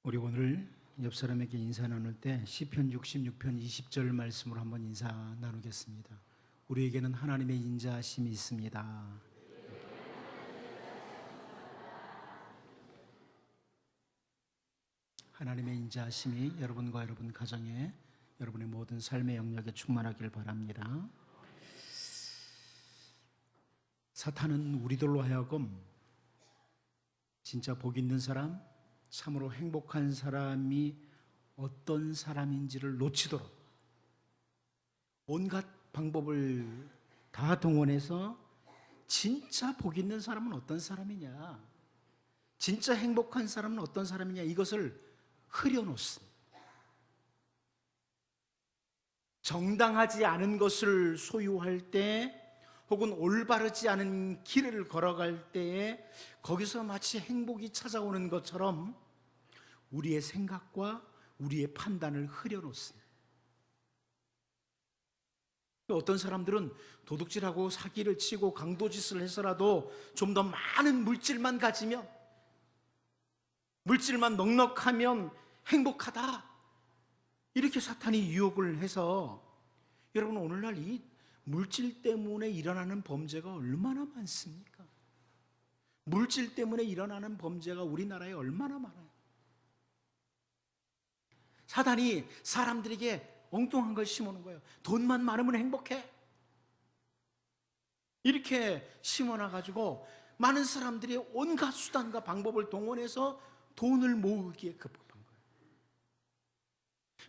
우리 오늘 옆 사람에게 인사 나눌 때 시편 66편 20절 말씀으로 한번 인사 나누겠습니다. 우리에게는 하나님의 인자하심이 있습니다. 하나님의 인자하심이 여러분과 여러분 가정에, 여러분의 모든 삶의 영역에 충만하길 바랍니다. 사탄은 우리들로 하여금 진짜 복 있는 사람, 참으로 행복한 사람이 어떤 사람인지를 놓치도록 온갖 방법을 다 동원해서 진짜 복 있는 사람은 어떤 사람이냐, 진짜 행복한 사람은 어떤 사람이냐, 이것을 흐려놓습니다. 정당하지 않은 것을 소유할 때, 혹은 올바르지 않은 길을 걸어갈 때에 거기서 마치 행복이 찾아오는 것처럼 우리의 생각과 우리의 판단을 흐려놓습니다. 어떤 사람들은 도둑질하고 사기를 치고 강도짓을 해서라도 좀 더 많은 물질만 가지면, 물질만 넉넉하면 행복하다, 이렇게 사탄이 유혹을 해서, 여러분 오늘날 이 물질 때문에 일어나는 범죄가 얼마나 많습니까? 물질 때문에 일어나는 범죄가 우리나라에 얼마나 많아요. 사단이 사람들에게 엉뚱한 걸 심어놓은 거예요. 돈만 많으면 행복해, 이렇게 심어놔가지고 많은 사람들이 온갖 수단과 방법을 동원해서 돈을 모으기에 급급한 거예요.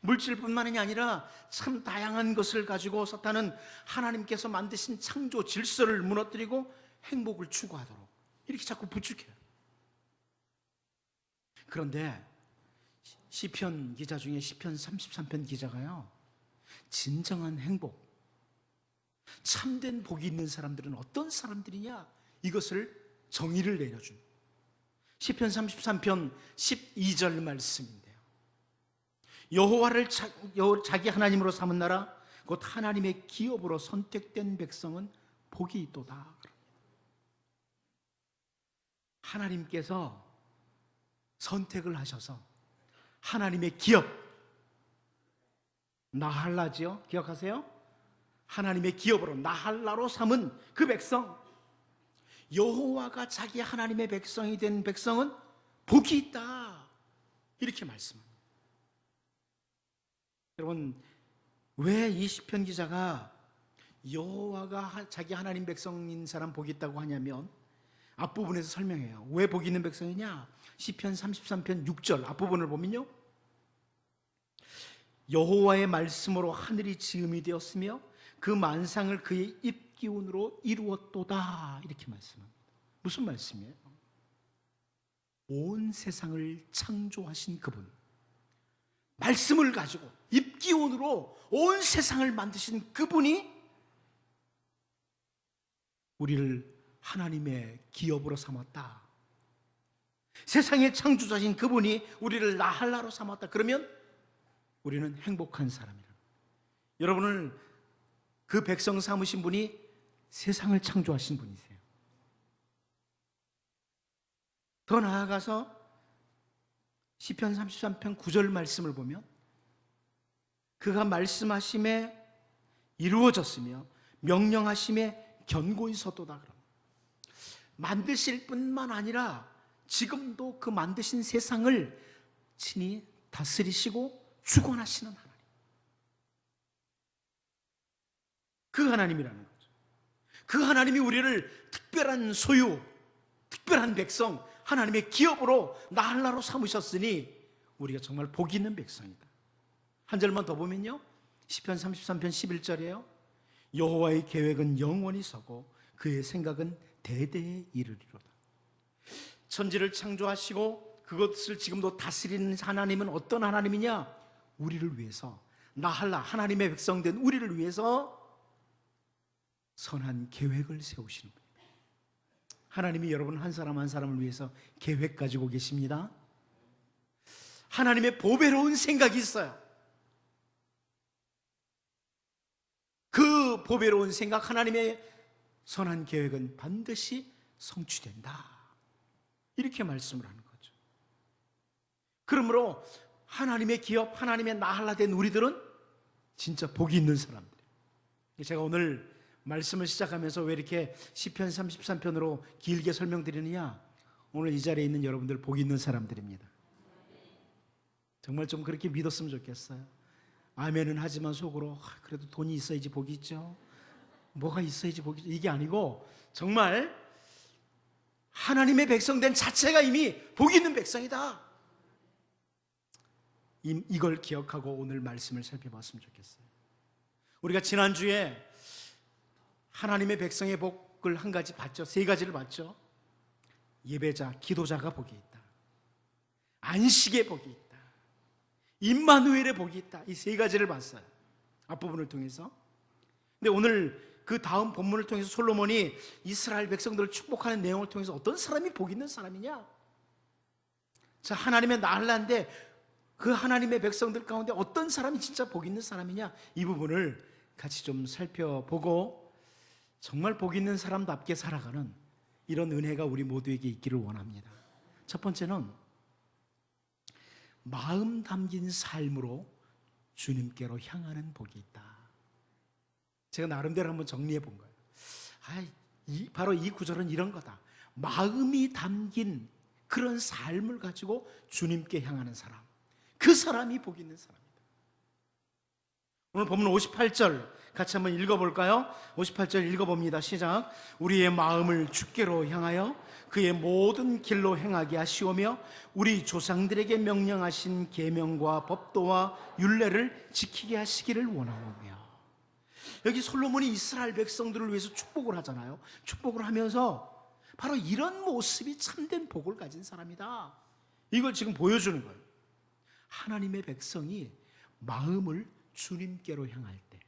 물질뿐만이 아니라 참 다양한 것을 가지고 사탄은 하나님께서 만드신 창조 질서를 무너뜨리고 행복을 추구하도록 이렇게 자꾸 부추겨요. 그런데 시편 기자 중에 시편 33편 기자가요, 진정한 행복, 참된 복이 있는 사람들은 어떤 사람들이냐, 이것을 정의를 내려줍니다. 시편 33편 12절 말씀인데요, 여호와를 자기 하나님으로 삼은 나라, 곧 하나님의 기업으로 선택된 백성은 복이 있도다. 하나님께서 선택을 하셔서 하나님의 기업, 나할라지요, 기억하세요? 하나님의 기업으로 나할라로 삼은 그 백성, 여호와가 자기 하나님의 백성이 된 백성은 복이 있다, 이렇게 말씀합니다. 여러분, 왜 이 시편 기자가 여호와가 자기 하나님 백성인 사람 복이 있다고 하냐면, 앞부분에서 설명해요. 왜 복이 있는 백성이냐? 시편 33편 6절 앞부분을 보면요, 여호와의 말씀으로 하늘이 지음이 되었으며 그 만상을 그의 입기운으로 이루었도다, 이렇게 말씀합니다. 무슨 말씀이에요? 온 세상을 창조하신 그분, 말씀을 가지고 입기운으로 온 세상을 만드신 그분이 우리를 하나님의 기업으로 삼았다. 세상의 창조자신 그분이 우리를 나할라로 삼았다. 그러면 우리는 행복한 사람이라. 여러분을 그 백성 삼으신 분이 세상을 창조하신 분이세요. 더 나아가서 시편 33편 9절 말씀을 보면, 그가 말씀하심에 이루어졌으며 명령하심에 견고히 섰도다. 만드실 뿐만 아니라 지금도 그 만드신 세상을 친히 다스리시고 주권하시는 하나님, 그 하나님이라는 거죠. 그 하나님이 우리를 특별한 소유, 특별한 백성, 하나님의 기업으로 나할라로 삼으셨으니 우리가 정말 복 있는 백성이다. 한 절만 더 보면요, 시편 33편 11절이에요. 여호와의 계획은 영원히 서고 그의 생각은 대대에 이르리로다. 천지를 창조하시고 그것을 지금도 다스리는 하나님은 어떤 하나님이냐? 우리를 위해서, 나할라, 하나님의 백성된 우리를 위해서 선한 계획을 세우시는 분입니다. 하나님이 여러분 한 사람 한 사람을 위해서 계획 가지고 계십니다. 하나님의 보배로운 생각이 있어요. 그 보배로운 생각, 하나님의 선한 계획은 반드시 성취된다, 이렇게 말씀을 하는 거죠. 그러므로 하나님의 기업, 하나님의 나할라 된 우리들은 진짜 복이 있는 사람들. 제가 오늘 말씀을 시작하면서 왜 이렇게 시편 33편으로 길게 설명드리느냐, 오늘 이 자리에 있는 여러분들 복이 있는 사람들입니다. 정말 좀 그렇게 믿었으면 좋겠어요. 아멘은 하지만 속으로 그래도 돈이 있어야지 복이 있죠, 뭐가 있어야지 복이 있죠, 이게 아니고 정말 하나님의 백성된 자체가 이미 복이 있는 백성이다, 이걸 기억하고 오늘 말씀을 살펴봤으면 좋겠어요. 우리가 지난주에 하나님의 백성의 복을 한 가지 봤죠. 세 가지를 봤죠. 예배자, 기도자가 복이 있다, 안식의 복이 있다, 임마누엘의 복이 있다. 이 세 가지를 봤어요, 앞부분을 통해서. 근데 오늘 그 다음 본문을 통해서 솔로몬이 이스라엘 백성들을 축복하는 내용을 통해서 어떤 사람이 복 있는 사람이냐, 자, 하나님의 나라인데 그 하나님의 백성들 가운데 어떤 사람이 진짜 복 있는 사람이냐, 이 부분을 같이 좀 살펴보고 정말 복 있는 사람답게 살아가는 이런 은혜가 우리 모두에게 있기를 원합니다. 첫 번째는 마음 담긴 삶으로 주님께로 향하는 복이 있다. 제가 나름대로 한번 정리해 본 거예요. 바로 이 구절은 이런 거다. 마음이 담긴 그런 삶을 가지고 주님께 향하는 사람, 그 사람이 복 있는 사람이다. 오늘 본문 58절 같이 한번 읽어볼까요? 58절 읽어봅니다. 시작. 우리의 마음을 주께로 향하여 그의 모든 길로 행하게 하시오며 우리 조상들에게 명령하신 계명과 법도와 율례를 지키게 하시기를 원하오며. 여기 솔로몬이 이스라엘 백성들을 위해서 축복을 하잖아요. 축복을 하면서 바로 이런 모습이 참된 복을 가진 사람이다, 이걸 지금 보여주는 거예요. 하나님의 백성이 마음을 주님께로 향할 때,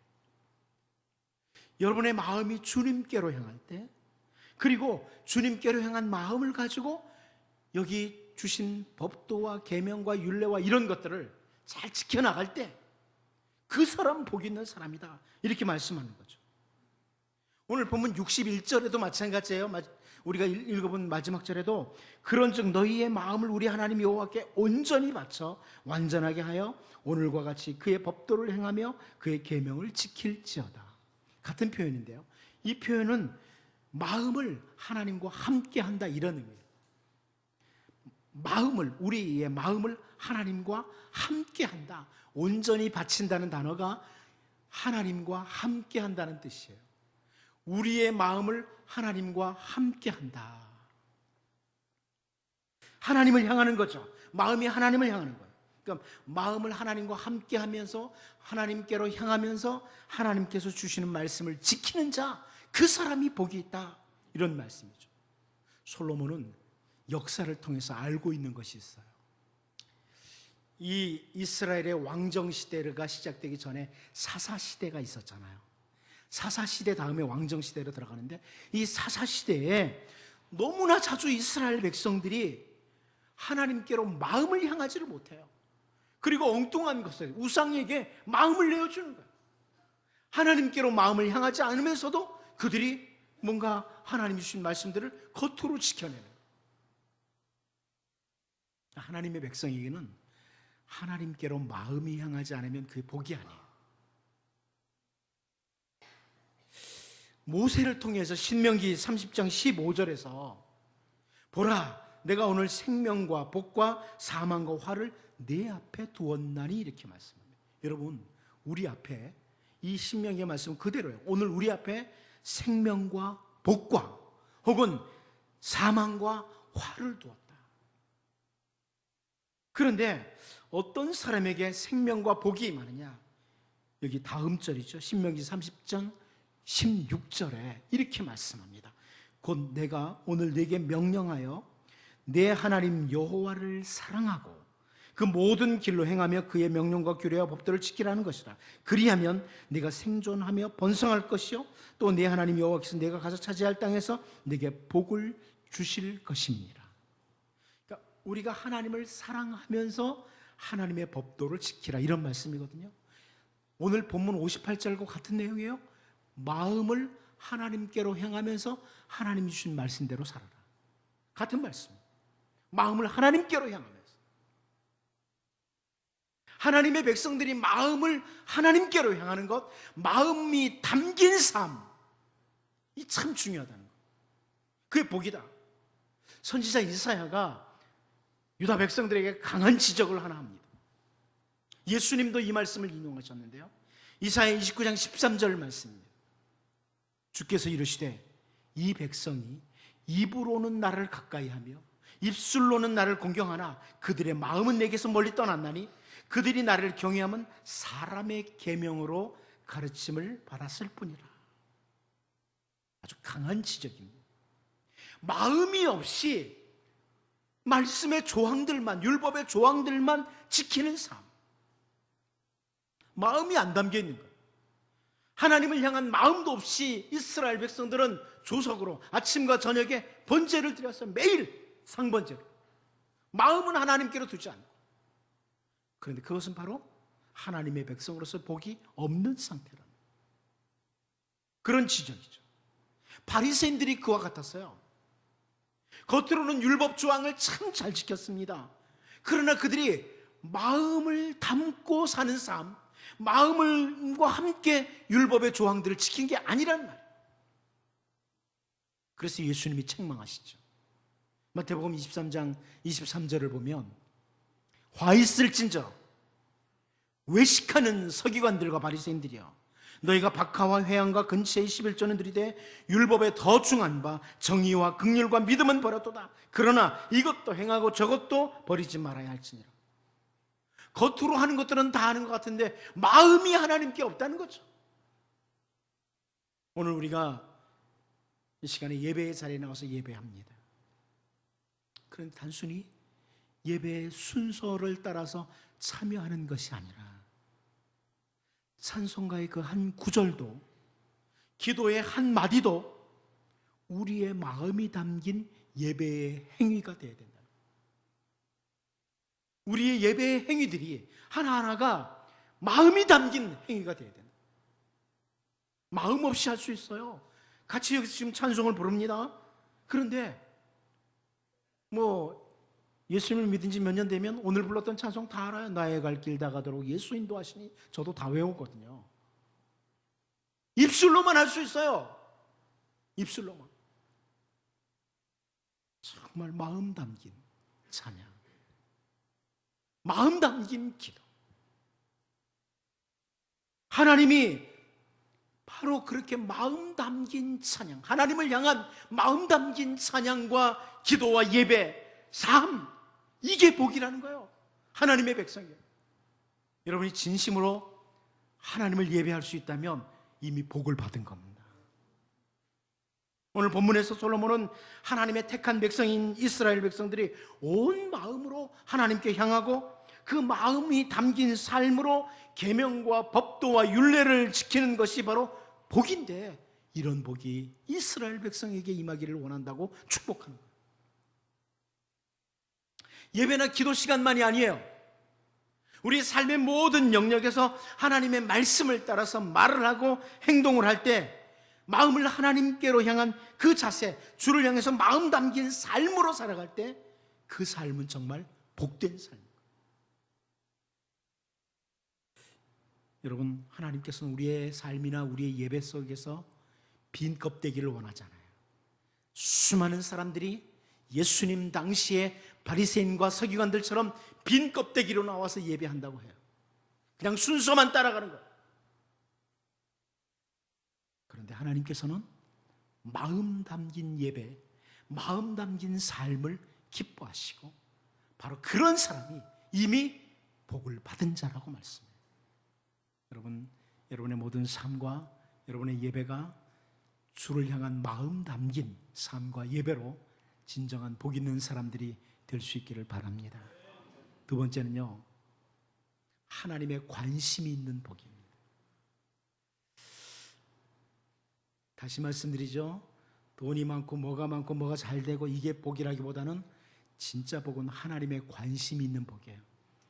여러분의 마음이 주님께로 향할 때, 그리고 주님께로 향한 마음을 가지고 여기 주신 법도와 계명과 율례와 이런 것들을 잘 지켜나갈 때 그 사람 복 있는 사람이다, 이렇게 말씀하는 거죠. 오늘 보면 61절에도 마찬가지예요. 우리가 읽어본 마지막 절에도 그런즉 너희의 마음을 우리 하나님 여호와께 온전히 바쳐 완전하게 하여 오늘과 같이 그의 법도를 행하며 그의 계명을 지킬지어다. 같은 표현인데요, 이 표현은 마음을 하나님과 함께 한다, 이런 의미예요. 우리의 마음을 하나님과 함께 한다, 온전히 바친다는 단어가 하나님과 함께 한다는 뜻이에요. 우리의 마음을 하나님과 함께 한다, 하나님을 향하는 거죠. 마음이 하나님을 향하는 거예요. 그러니까 마음을 하나님과 함께 하면서 하나님께로 향하면서 하나님께서 주시는 말씀을 지키는 자, 그 사람이 복이 있다, 이런 말씀이죠. 솔로몬은 역사를 통해서 알고 있는 것이 있어요. 이 이스라엘의 왕정시대가 시작되기 전에 사사시대가 있었잖아요. 사사시대 다음에 왕정시대로 들어가는데, 이 사사시대에 너무나 자주 이스라엘 백성들이 하나님께로 마음을 향하지를 못해요. 그리고 엉뚱한 것을, 우상에게 마음을 내어주는 거예요. 하나님께로 마음을 향하지 않으면서도 그들이 뭔가 하나님이 주신 말씀들을 겉으로 지켜내는 거예요. 하나님의 백성에게는 하나님께로 마음이 향하지 않으면 그게 복이 아니에요. 모세를 통해서 신명기 30장 15절에서 보라, 내가 오늘 생명과 복과 사망과 화를 내 앞에 두었나니, 이렇게 말씀합니다. 여러분, 우리 앞에 이 신명기의 말씀은 그대로예요. 오늘 우리 앞에 생명과 복과 혹은 사망과 화를 두었다. 그런데 어떤 사람에게 생명과 복이 임하느냐, 여기 다음 절이죠. 신명기 30장 16절에 이렇게 말씀합니다. 곧 내가 오늘 네게 명령하여 내 하나님 여호와를 사랑하고 그 모든 길로 행하며 그의 명령과 규례와 법도를 지키라는 것이라. 그리하면 네가 생존하며 번성할 것이요 또 내 하나님 여호와께서 네가 가서 차지할 땅에서 네게 복을 주실 것입니다. 그러니까 우리가 하나님을 사랑하면서 하나님의 법도를 지키라, 이런 말씀이거든요. 오늘 본문 58절과 같은 내용이에요. 마음을 하나님께로 향하면서 하나님이 주신 말씀대로 살아라, 같은 말씀. 마음을 하나님께로 향하면서. 하나님의 백성들이 마음을 하나님께로 향하는 것, 마음이 담긴 삶, 이 참 중요하다는 것. 그게 복이다. 선지자 이사야가 유다 백성들에게 강한 지적을 하나 합니다. 예수님도 이 말씀을 인용하셨는데요, 이사야 29장 13절 말씀입니다. 주께서 이르시되 이 백성이 입으로는 나를 가까이하며 입술로는 나를 공경하나 그들의 마음은 내게서 멀리 떠났나니 그들이 나를 경외함은 사람의 계명으로 가르침을 받았을 뿐이라. 아주 강한 지적입니다. 마음이 없이 말씀의 조항들만, 율법의 조항들만 지키는 삶, 마음이 안 담겨 있는 거예요. 하나님을 향한 마음도 없이 이스라엘 백성들은 조석으로 아침과 저녁에 번제를 드려서 매일 상번제로, 마음은 하나님께로 두지 않고, 그런데 그것은 바로 하나님의 백성으로서 복이 없는 상태랍니다. 그런 지적이죠. 바리새인들이 그와 같았어요. 겉으로는 율법 조항을 참 잘 지켰습니다. 그러나 그들이 마음을 담고 사는 삶, 마음과 함께 율법의 조항들을 지킨 게 아니란 말이에요. 그래서 예수님이 책망하시죠. 마태복음 23장 23절을 보면 화 있을진저 외식하는 서기관들과 바리새인들이여, 너희가 박하와 회양과 근처의 11조는 들이되 율법에 더 중한 바 정의와 긍휼과 믿음은 버렸도다. 그러나 이것도 행하고 저것도 버리지 말아야 할지니라. 겉으로 하는 것들은 다 하는 것 같은데 마음이 하나님께 없다는 거죠. 오늘 우리가 이 시간에 예배의 자리에 나와서 예배합니다. 그런데 단순히 예배의 순서를 따라서 참여하는 것이 아니라 찬송가의 그 한 구절도, 기도의 한 마디도 우리의 마음이 담긴 예배의 행위가 되어야 된다. 우리의 예배의 행위들이 하나하나가 마음이 담긴 행위가 되어야 된다. 마음 없이 할 수 있어요. 같이 여기서 지금 찬송을 부릅니다. 그런데 예수님을 믿은 지 몇 년 되면 오늘 불렀던 찬송 다 알아요. 나의 갈 길 다 가도록 예수 인도하시니, 저도 다 외우거든요. 입술로만 할 수 있어요. 입술로만. 정말 마음 담긴 찬양, 마음 담긴 기도. 하나님이 바로 그렇게 마음 담긴 찬양, 하나님을 향한 마음 담긴 찬양과 기도와 예배, 삶, 이게 복이라는 거예요. 하나님의 백성이에요. 여러분이 진심으로 하나님을 예배할 수 있다면 이미 복을 받은 겁니다. 오늘 본문에서 솔로몬은 하나님의 택한 백성인 이스라엘 백성들이 온 마음으로 하나님께 향하고 그 마음이 담긴 삶으로 계명과 법도와 율례를 지키는 것이 바로 복인데, 이런 복이 이스라엘 백성에게 임하기를 원한다고 축복하는 거예요. 예배나 기도 시간만이 아니에요. 우리 삶의 모든 영역에서 하나님의 말씀을 따라서 말을 하고 행동을 할 때 마음을 하나님께로 향한 그 자세, 주를 향해서 마음 담긴 삶으로 살아갈 때 그 삶은 정말 복된 삶입니다. 여러분, 하나님께서는 우리의 삶이나 우리의 예배 속에서 빈 껍데기를 원하잖아요. 수많은 사람들이 예수님 당시에 바리새인과 서기관들처럼 빈 껍데기로 나와서 예배한다고 해요. 그냥 순서만 따라가는 거예요. 그런데 하나님께서는 마음 담긴 예배, 마음 담긴 삶을 기뻐하시고 바로 그런 사람이 이미 복을 받은 자라고 말씀해요. 여러분, 여러분의 모든 삶과 여러분의 예배가 주를 향한 마음 담긴 삶과 예배로 진정한 복 있는 사람들이 될 수 있기를 바랍니다. 두 번째는요, 하나님의 관심이 있는 복입니다. 다시 말씀드리죠. 돈이 많고 뭐가 잘 되고 이게 복이라기보다는 진짜 복은 하나님의 관심이 있는 복이에요.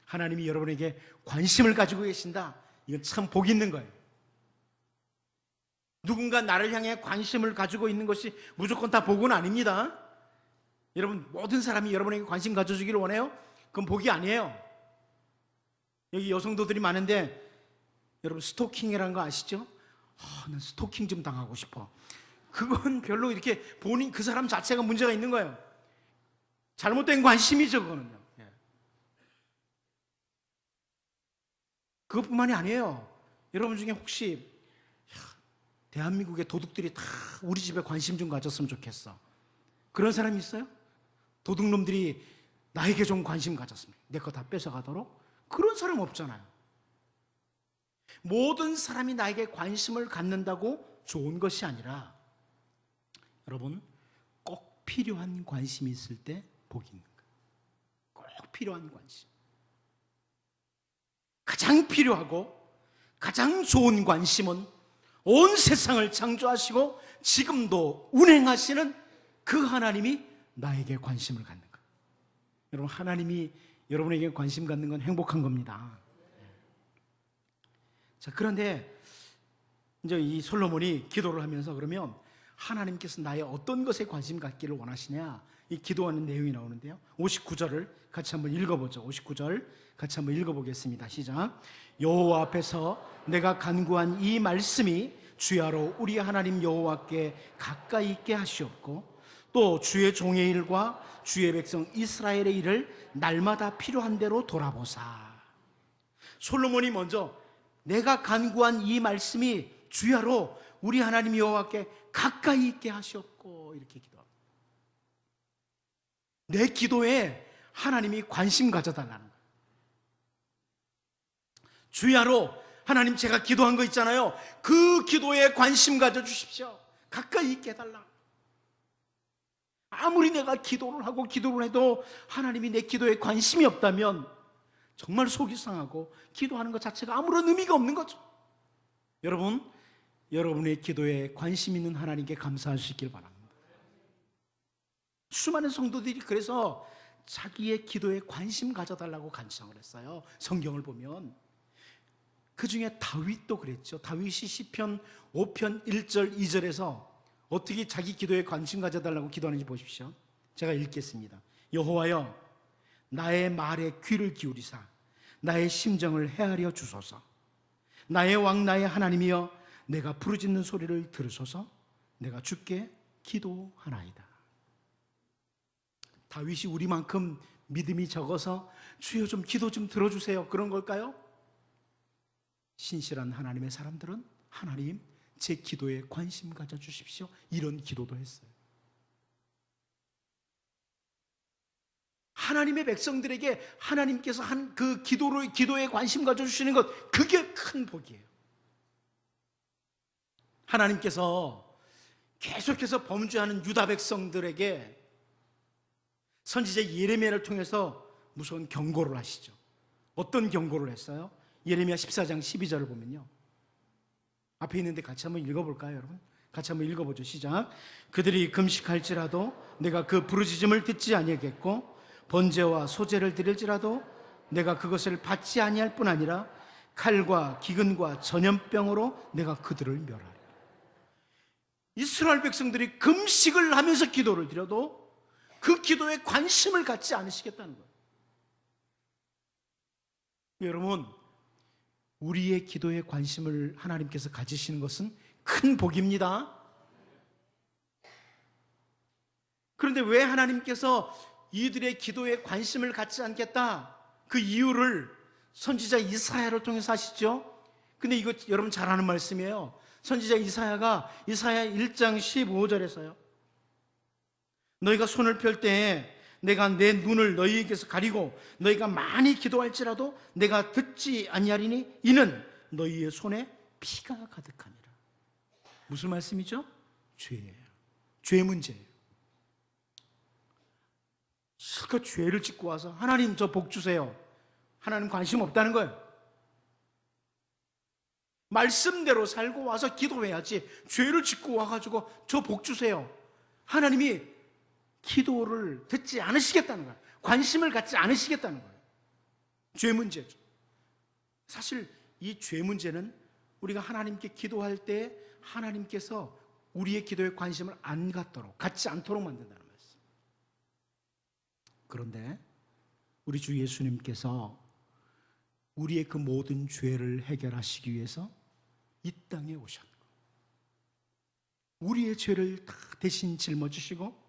하나님이 여러분에게 관심을 가지고 계신다. 이건 참 복 있는 거예요. 누군가 나를 향해 관심을 가지고 있는 것이 무조건 다 복은 아닙니다. 여러분, 모든 사람이 여러분에게 관심 가져주기를 원해요? 그건 복이 아니에요. 여기 여성도들이 많은데 여러분 스토킹이라는 거 아시죠? 난 스토킹 좀 당하고 싶어. 그건 별로 이렇게 본인 그 사람 자체가 문제가 있는 거예요. 잘못된 관심이죠, 그거는요. 그것뿐만이 아니에요. 여러분 중에 혹시 대한민국의 도둑들이 다 우리 집에 관심 좀 가졌으면 좋겠어, 그런 사람이 있어요? 도둑놈들이 나에게 좀 관심 가졌으면, 내 거 다 뺏어가도록? 그런 사람 없잖아요. 모든 사람이 나에게 관심을 갖는다고 좋은 것이 아니라, 여러분, 꼭 필요한 관심이 있을 때 복이 있는 거예요. 꼭 필요한 관심, 가장 필요하고 가장 좋은 관심은 온 세상을 창조하시고 지금도 운행하시는 그 하나님이 나에게 관심을 갖는 거예요. 여러분, 하나님이 여러분에게 관심 갖는 건 행복한 겁니다. 자, 그런데 이제 이 솔로몬이 기도를 하면서 그러면 하나님께서 나의 어떤 것에 관심 갖기를 원하시냐, 이 기도하는 내용이 나오는데요. 59절을 같이 한번 읽어보죠. 59절 같이 한번 읽어보겠습니다. 시작. 여호와 앞에서 내가 간구한 이 말씀이 주야로 우리 하나님 여호와께 가까이 있게 하시옵고, 또 주의 종의 일과 주의 백성 이스라엘의 일을 날마다 필요한 대로 돌아보사. 솔로몬이 먼저 내가 간구한 이 말씀이 주야로 우리 하나님 여호와께 가까이 있게 하시옵고, 이렇게 기도합니다. 내 기도에 하나님이 관심 가져달라는 거예요. 주야로 하나님, 제가 기도한 거 있잖아요, 그 기도에 관심 가져주십시오. 가까이 있게 해달라. 아무리 내가 기도를 하고 기도를 해도 하나님이 내 기도에 관심이 없다면 정말 속이 상하고 기도하는 것 자체가 아무런 의미가 없는 거죠. 여러분, 여러분의 기도에 관심 있는 하나님께 감사하시길 바랍니다. 수많은 성도들이 그래서 자기의 기도에 관심 가져달라고 간청을 했어요. 성경을 보면 그 중에 다윗도 그랬죠. 다윗이 시편 5편 1절 2절에서 어떻게 자기 기도에 관심 가져달라고 기도하는지 보십시오. 제가 읽겠습니다. 여호와여, 나의 말에 귀를 기울이사 나의 심정을 헤아려 주소서. 나의 왕 나의 하나님이여, 내가 부르짖는 소리를 들으소서. 내가 주께 기도하나이다. 다윗이 우리만큼 믿음이 적어서 주여 좀 기도 좀 들어주세요, 그런 걸까요? 신실한 하나님의 사람들은 하나님, 제 기도에 관심 가져주십시오, 이런 기도도 했어요. 하나님의 백성들에게 하나님께서 한 그 기도에 관심 가져주시는 것, 그게 큰 복이에요. 하나님께서 계속해서 범죄하는 유다 백성들에게 선지자 예레미야를 통해서 무서운 경고를 하시죠. 어떤 경고를 했어요? 예레미야 14장 12절을 보면요, 앞에 있는데 같이 한번 읽어볼까요, 여러분? 같이 한번 읽어보죠. 시작. 그들이 금식할지라도 내가 그 부르짖음을 듣지 아니하겠고, 번제와 소제를 드릴지라도 내가 그것을 받지 아니할 뿐 아니라 칼과 기근과 전염병으로 내가 그들을 멸하리라. 이스라엘 백성들이 금식을 하면서 기도를 드려도 그 기도에 관심을 갖지 않으시겠다는 거예요. 여러분, 우리의 기도에 관심을 하나님께서 가지시는 것은 큰 복입니다. 그런데 왜 하나님께서 이들의 기도에 관심을 갖지 않겠다, 그 이유를 선지자 이사야를 통해서 하시죠. 근데 이거 여러분 잘 아는 말씀이에요. 선지자 이사야가 이사야 1장 15절에서요, 너희가 손을 펼 때에 내가 내 눈을 너희에게서 가리고 너희가 많이 기도할지라도 내가 듣지 아니하리니 이는 너희의 손에 피가 가득하니라. 무슨 말씀이죠? 죄예요. 죄 문제예요. 실컷 죄를 짓고 와서 하나님 저 복 주세요, 하나님 관심 없다는 거예요. 말씀대로 살고 와서 기도해야지, 죄를 짓고 와가지고 저 복 주세요, 하나님이 기도를 듣지 않으시겠다는 거예요. 관심을 갖지 않으시겠다는 거예요. 죄 문제죠. 사실 이 죄 문제는 우리가 하나님께 기도할 때 하나님께서 우리의 기도에 관심을 안 갖지 않도록 만든다는 말씀. 그런데 우리 주 예수님께서 우리의 그 모든 죄를 해결하시기 위해서 이 땅에 오셨고, 우리의 죄를 다 대신 짊어지시고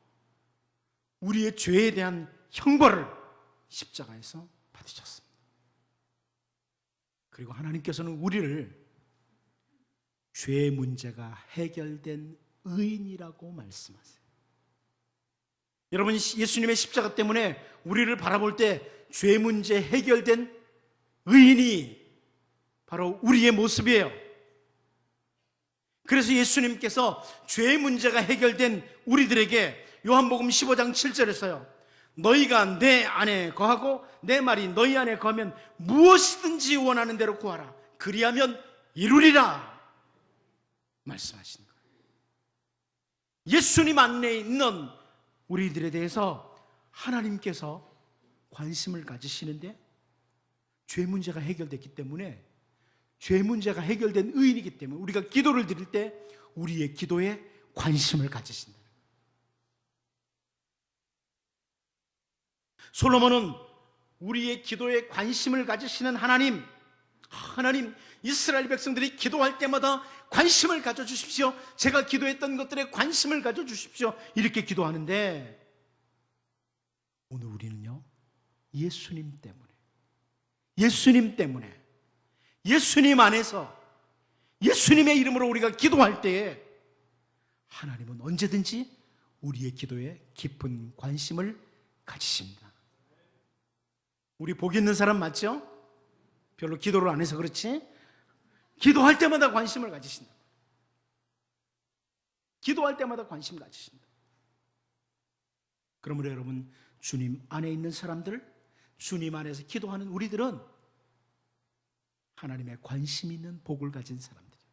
우리의 죄에 대한 형벌을 십자가에서 받으셨습니다. 그리고 하나님께서는 우리를 죄의 문제가 해결된 의인이라고 말씀하세요. 여러분, 예수님의 십자가 때문에 우리를 바라볼 때 죄 문제 해결된 의인이 바로 우리의 모습이에요. 그래서 예수님께서 죄의 문제가 해결된 우리들에게 요한복음 15장 7절에서요, 너희가 내 안에 거하고 내 말이 너희 안에 거하면 무엇이든지 원하는 대로 구하라, 그리하면 이루리라 말씀하시는 거예요. 예수님 안에 있는 우리들에 대해서 하나님께서 관심을 가지시는데, 죄 문제가 해결됐기 때문에, 죄 문제가 해결된 의인이기 때문에 우리가 기도를 드릴 때 우리의 기도에 관심을 가지신다. 솔로몬은 우리의 기도에 관심을 가지시는 하나님, 이스라엘 백성들이 기도할 때마다 관심을 가져주십시오, 제가 기도했던 것들에 관심을 가져주십시오, 이렇게 기도하는데, 오늘 우리는요, 예수님 때문에 예수님 안에서 예수님의 이름으로 우리가 기도할 때에 하나님은 언제든지 우리의 기도에 깊은 관심을 가지십니다. 우리 복 있는 사람 맞죠? 별로 기도를 안 해서 그렇지? 기도할 때마다 관심을 가지신다. 기도할 때마다 관심 가지신다. 그러므로 여러분, 주님 안에 있는 사람들, 주님 안에서 기도하는 우리들은 하나님의 관심 있는 복을 가진 사람들이에요.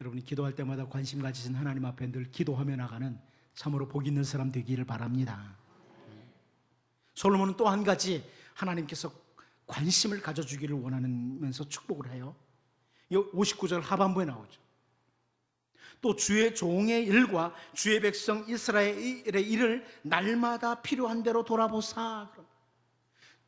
여러분이 기도할 때마다 관심 가지신 하나님 앞에 늘 기도하며 나가는 참으로 복 있는 사람 되기를 바랍니다. 솔로몬은 또 한 가지 하나님께서 관심을 가져주기를 원하면서 축복을 해요. 이 59절 하반부에 나오죠. 또 주의 종의 일과 주의 백성 이스라엘의 일을 날마다 필요한 대로 돌아보사.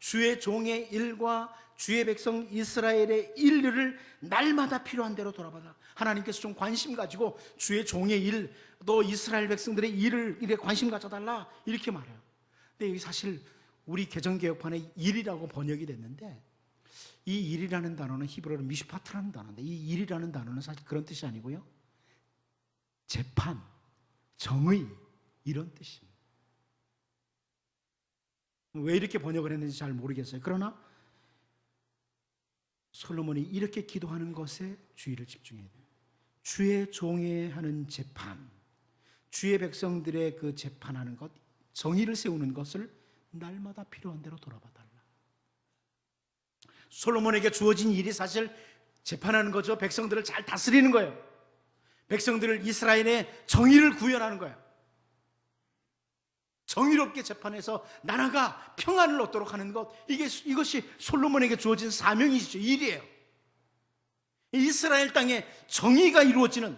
주의 종의 일과 주의 백성 이스라엘의 일을 날마다 필요한 대로 돌아보라. 하나님께서 좀 관심 가지고 주의 종의 일, 또 이스라엘 백성들의 일에 관심 가져달라, 이렇게 말해요. 근데 여기 사실 우리 개정개혁판에 일이라고 번역이 됐는데, 이 일이라는 단어는 히브리어로 미슈파트라는 단어인데, 이 일이라는 단어는 사실 그런 뜻이 아니고요, 재판, 정의, 이런 뜻입니다. 왜 이렇게 번역을 했는지 잘 모르겠어요. 그러나 솔로몬이 이렇게 기도하는 것에 주의를 집중해야 돼요. 주의 종에 하는 재판, 주의 백성들의 그 재판하는 것, 정의를 세우는 것을 날마다 필요한 대로 돌아봐달라. 솔로몬에게 주어진 일이 사실 재판하는 거죠. 백성들을 잘 다스리는 거예요. 백성들을, 이스라엘의 정의를 구현하는 거예요. 정의롭게 재판해서 나라가 평안을 얻도록 하는 것, 이것이 솔로몬에게 주어진 사명이시죠. 일이에요. 이스라엘 땅에 정의가 이루어지는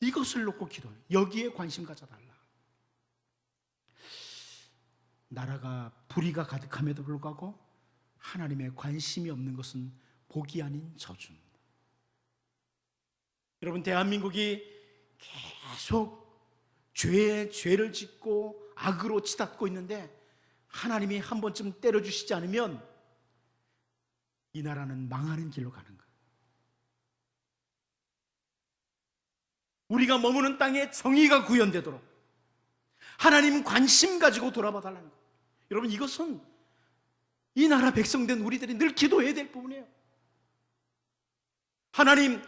이것을 놓고 기도해요. 여기에 관심 가져달라. 나라가 불의가 가득함에도 불구하고 하나님의 관심이 없는 것은 복이 아닌 저주입니다. 여러분, 대한민국이 계속 죄를 짓고 악으로 치닫고 있는데, 하나님이 한 번쯤 때려주시지 않으면 이 나라는 망하는 길로 가는 거예요. 우리가 머무는 땅에 정의가 구현되도록 하나님 관심 가지고 돌아봐 달라는 거예요. 여러분, 이것은 이 나라 백성된 우리들이 늘 기도해야 될 부분이에요. 하나님,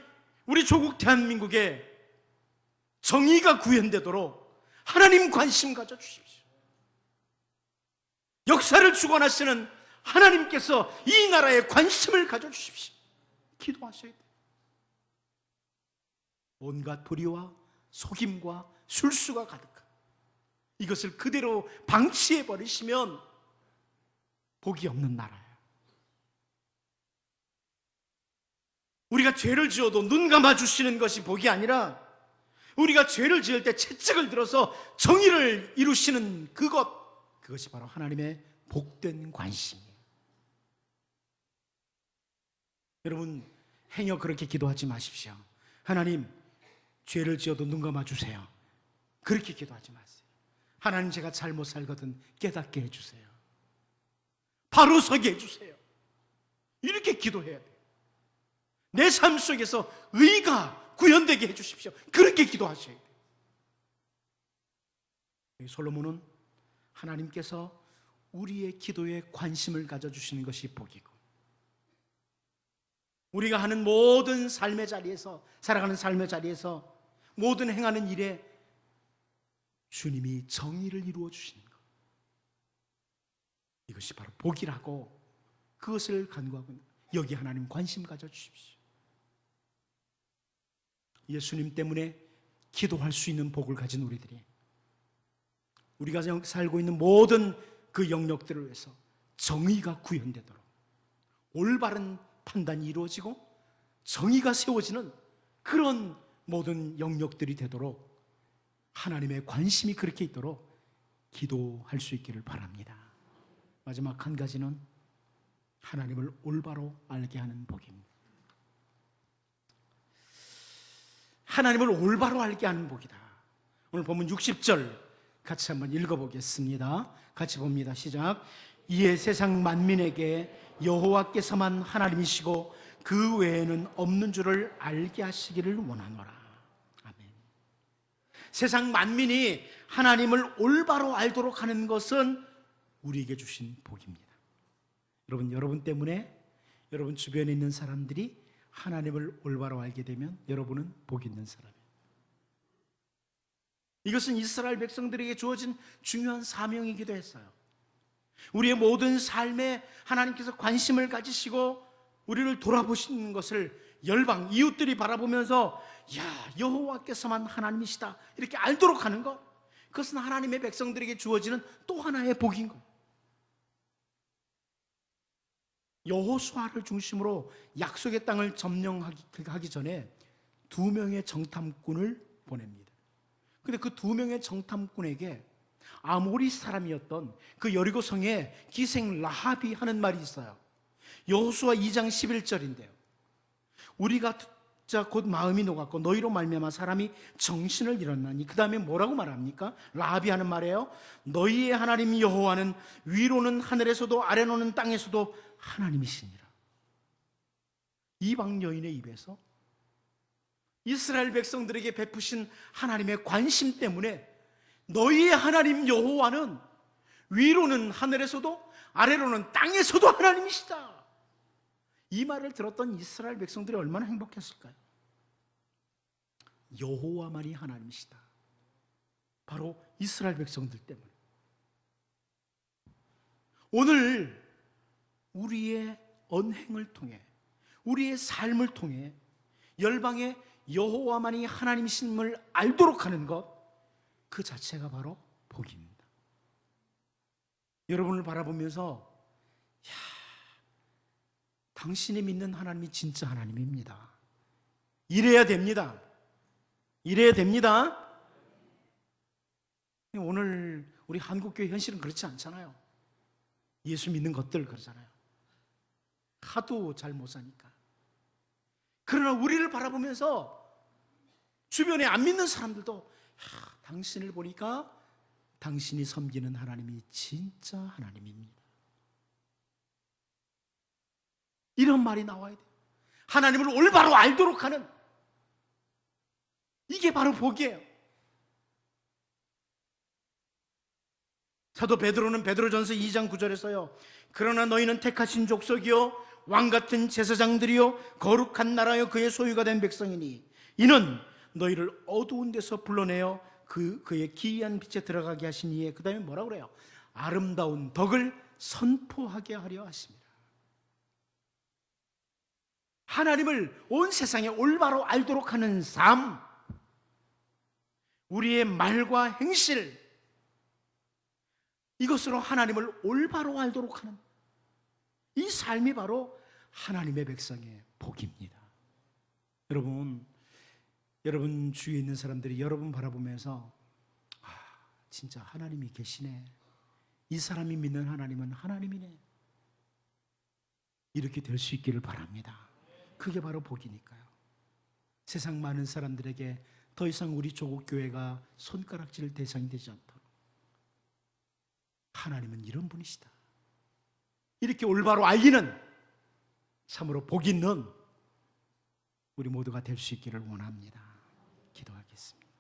우리 조국 대한민국에 정의가 구현되도록 하나님 관심 가져주십시오. 역사를 주관하시는 하나님께서 이 나라에 관심을 가져주십시오. 기도하셔야 돼요. 온갖 불의와 속임과 술수가 가득한 이것을 그대로 방치해버리시면 복이 없는 나라예요. 우리가 죄를 지어도 눈 감아주시는 것이 복이 아니라, 우리가 죄를 지을 때 채찍을 들어서 정의를 이루시는 그것이 바로 하나님의 복된 관심이에요. 여러분, 행여 그렇게 기도하지 마십시오. 하나님, 죄를 지어도 눈 감아주세요. 그렇게 기도하지 마세요. 하나님, 제가 잘못 살거든 깨닫게 해주세요. 바로 서게 해주세요. 이렇게 기도해야 돼요. 내 삶 속에서 의가 구현되게 해주십시오. 그렇게 기도하셔야 돼요. 솔로몬은 하나님께서 우리의 기도에 관심을 가져주시는 것이 복이고, 우리가 하는 모든 삶의 자리에서, 살아가는 삶의 자리에서, 모든 행하는 일에 주님이 정의를 이루어 주시는 것, 이것이 바로 복이라고, 그것을 간구하고 여기 하나님 관심 가져주십시오. 예수님 때문에 기도할 수 있는 복을 가진 우리들이, 우리가 살고 있는 모든 그 영역들을 위해서 정의가 구현되도록, 올바른 판단이 이루어지고 정의가 세워지는 그런 모든 영역들이 되도록, 하나님의 관심이 그렇게 있도록 기도할 수 있기를 바랍니다. 마지막 한 가지는 하나님을 올바로 알게 하는 복입니다. 하나님을 올바로 알게 하는 복이다. 오늘 본문 60절 같이 한번 읽어보겠습니다. 같이 봅니다. 시작. 이에 세상 만민에게 여호와께서만 하나님이시고 그 외에는 없는 줄을 알게 하시기를 원하노라. 아멘. 세상 만민이 하나님을 올바로 알도록 하는 것은 우리에게 주신 복입니다. 여러분 때문에 여러분 주변에 있는 사람들이 하나님을 올바로 알게 되면 여러분은 복 있는 사람이에요. 이것은 이스라엘 백성들에게 주어진 중요한 사명이기도 했어요. 우리의 모든 삶에 하나님께서 관심을 가지시고 우리를 돌아보시는 것을 열방, 이웃들이 바라보면서 야, 여호와께서만 하나님이시다 이렇게 알도록 하는 것, 그것은 하나님의 백성들에게 주어지는 또 하나의 복인 것. 여호수아를 중심으로 약속의 땅을 점령하기 전에 2명의 정탐꾼을 보냅니다. 근데 그 2명의 정탐꾼에게 아모리 사람이었던 그 여리고 성의 기생 라합이 하는 말이 있어요. 여호수아 2장 11절인데요. 우리가 듣자 곧 마음이 녹았고 너희로 말미암아 사람이 정신을 잃었나니, 그 다음에 뭐라고 말합니까? 라합이 하는 말이에요. 너희의 하나님 여호와는 위로는 하늘에서도 아래로는 땅에서도 하나님이시니라. 이방 여인의 입에서 이스라엘 백성들에게 베푸신 하나님의 관심 때문에 너희의 하나님 여호와는 위로는 하늘에서도 아래로는 땅에서도 하나님이시다. 이 말을 들었던 이스라엘 백성들이 얼마나 행복했을까요? 여호와만이 하나님이시다. 바로 이스라엘 백성들 때문에. 오늘 우리의 언행을 통해, 우리의 삶을 통해 열방의 여호와만이 하나님이심을 알도록 하는 것, 그 자체가 바로 복입니다. 여러분을 바라보면서 야, 당신이 믿는 하나님이 진짜 하나님입니다. 이래야 됩니다. 이래야 됩니다. 오늘 우리 한국교회 현실은 그렇지 않잖아요. 예수 믿는 것들 그러잖아요. 하도 잘 못 사니까. 그러나 우리를 바라보면서 주변에 안 믿는 사람들도 당신을 보니까 당신이 섬기는 하나님이 진짜 하나님입니다. 이런 말이 나와야 돼요. 하나님을 올바로 알도록 하는, 이게 바로 복이에요. 사도 베드로는 베드로전서 2장 9절에서요. 그러나 너희는 택하신 족속이요 왕같은 제사장들이요 거룩한 나라요 그의 소유가 된 백성이니 이는 너희를 어두운 데서 불러내어 그의 기이한 빛에 들어가게 하신 이에, 그 다음에 뭐라고 그래요? 아름다운 덕을 선포하게 하려 하십니다. 하나님을 온 세상에 올바로 알도록 하는 삶, 우리의 말과 행실, 이것으로 하나님을 올바로 알도록 하는 이 삶이 바로 하나님의 백성의 복입니다. 여러분 주위에 있는 사람들이 여러분 바라보면서 진짜 하나님이 계시네, 이 사람이 믿는 하나님은 하나님이네. 이렇게 될 수 있기를 바랍니다. 그게 바로 복이니까요. 세상 많은 사람들에게 더 이상 우리 조국 교회가 손가락질 대상이 되지 않도록 하나님은 이런 분이시다, 이렇게 올바로 알리는 참으로 복 있는 우리 모두가 될 수 있기를 원합니다. 기도하겠습니다.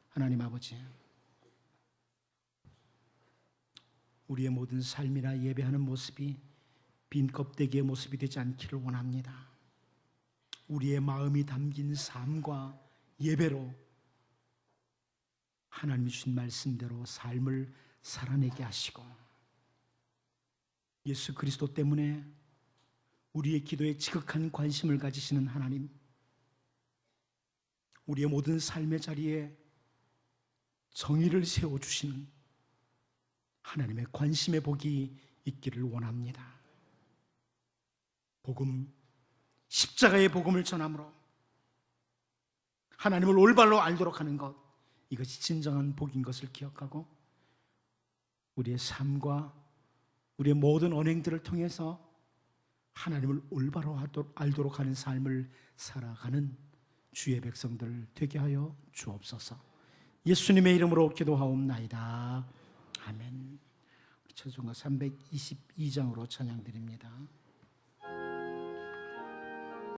하나님 아버지, 우리의 모든 삶이나 예배하는 모습이 빈 껍데기의 모습이 되지 않기를 원합니다. 우리의 마음이 담긴 삶과 예배로 하나님이 주신 말씀대로 삶을 살아내게 하시고, 예수 그리스도 때문에 우리의 기도에 지극한 관심을 가지시는 하나님, 우리의 모든 삶의 자리에 정의를 세워주시는 하나님의 관심의 복이 있기를 원합니다. 복음, 십자가의 복음을 전함으로 하나님을 올바로 알도록 하는 것, 이것이 진정한 복인 것을 기억하고 우리의 삶과 우리의 모든 언행들을 통해서 하나님을 올바로 알도록 하는 삶을 살아가는 주의 백성들 되게 하여 주옵소서. 예수님의 이름으로 기도하옵나이다. 아멘. 찬송가 322장으로 찬양드립니다.